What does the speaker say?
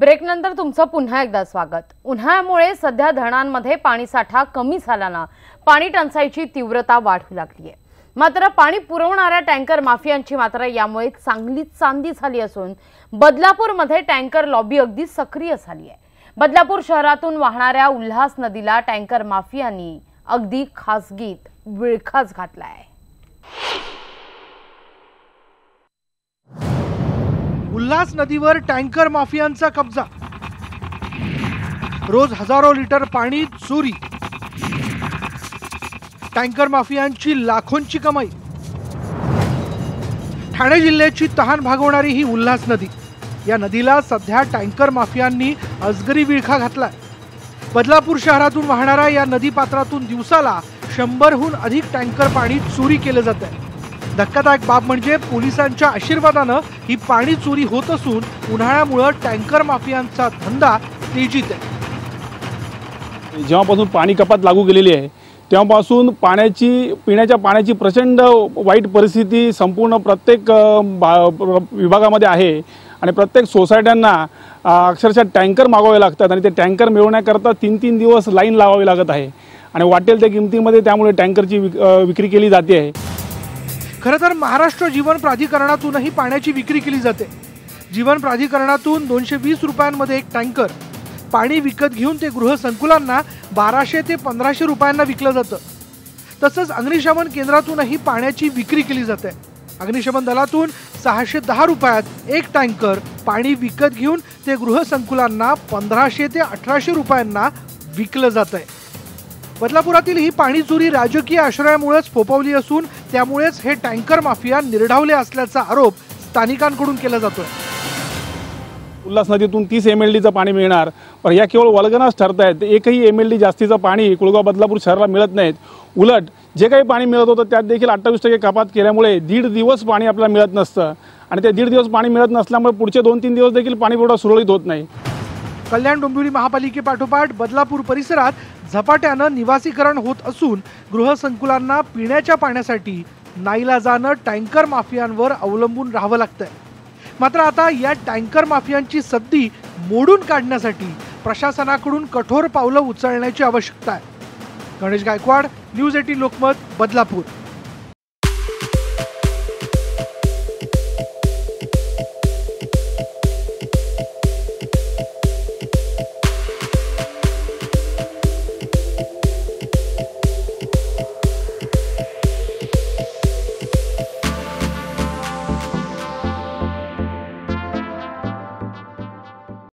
ब्रेकनंतर तुमचं पुन्हा एकदा स्वागत। उन्हाळ्यामुळे सध्या धरणांमध्ये पाणीसाठा कमी झाल्याने पाणी टंचाईची तीव्रता वाढू लागली आहे। मात्र पाणी पुरवणाऱ्या टँकर माफियांची मात्र यामुळे चांगलीच चांदी झाली असून बदलापूरमध्ये टँकर लॉबी अगदी सक्रिय झाली आहे। बदलापूर शहरातून वाहणाऱ्या उल्हास नदीला टँकर माफियांनी अगदी खासगीत विळखाच घातला आहे। उल्हास नदीवर टँकर माफियांचा कब्जा, रोज हजारो लिटर पाणी चोरी, टँकर माफियांची लाखोंची कमाई। ठाणे जिल्ह्याची तहान भागवणारी ही उल्हास नदी, या नदीला सध्या टँकर माफियांनी अजगरी विळखा घातलाय। बदलापूर शहरातून वाहणाऱ्या या नदी पात्रातून दिवसाला 100हून अधिक टँकर पाणी चोरी केले जाते। धक्कादायक बाब म्हणजे पोलिसांच्या आशीर्वादाने ही पाणी चोरी होत असून उन्हाळ्यामुळे टँकर माफियांचा धंदा तेजीत आहे। जेव्हापासून पाणी कपात लागू केलेली आहे तेव्हापासून पिण्याच्या पाण्याची प्रचंड वाईट परिस्थिती संपूर्ण प्रत्येक विभागामध्ये आहे आणि प्रत्येक सोसायट्यांना अक्षरशः टँकर मागवावे लागतात आणि ते टँकर मिळवण्याकरता 3-3 दिवस लाईन लावावी लागत आहे आणि वाटेल त्या किमतीमध्ये त्यामुळे टँकरची विक्री केली जाते आहे। खरं तर महाराष्ट्र जीवन प्राधिकरणातूनही पाण्याची विक्री केली जाते। जीवन प्राधिकरणातून 220 रुपयांमध्ये एक टँकर पाणी विकत घेऊन ते गृहसंकुलांना 1200 ते 1500 रुपयांना विकलं जातं। तसंच अग्निशमन केंद्रातूनही पाण्याची विक्री केली जाते। अग्निशमन दलातून 610 रुपयात एक टँकर पाणी विकत घेऊन ते गृहसंकुलांना 1500 ते 1800 रुपयांना विकलं जातंय। बदलापुरातील ही पाणी चोरी राजकीय आश्रयामुळेच फोफवली असून त्यामुळेच हे टँकर माफिया निर्ढावले असल्याचा आरोप स्थानिकांकडून केला जातोय। उल्हास नदीतून 30 MLDचं पाणी मिळणार, पण या केवळ वल्गनाच ठरत आहेत। एकही MLD जास्तीचं पाणी कुळगाव बदलापूर शहराला मिळत नाहीत। उलट जे काही पाणी मिळत होतं त्यात देखील 28% कपात केल्यामुळे 1.5 दिवस पाणी आपल्याला मिळत नसतं आणि ते 1.5 दिवस पाणी मिळत नसल्यामुळे पुढचे 2-3 दिवस देखील पाणी पुरवठा सुरळीत होत नाही। कल्याण डोंबिवली महापालिकेपाठोपाठ बदलापूर परिसरात झपाट्यानं निवासीकरण होत असून गृहसंकुलांना पिण्याच्या पाण्यासाठी नाईलाजानं टँकर माफियांवर अवलंबून राहावं लागतंय। मात्र आता या टँकर माफियांची सद्दी मोडून काढण्यासाठी प्रशासनाकडून कठोर पावलं उचलण्याची आवश्यकता आहे। गणेश गायकवाड, न्यूज 18 लोकमत, बदलापूर।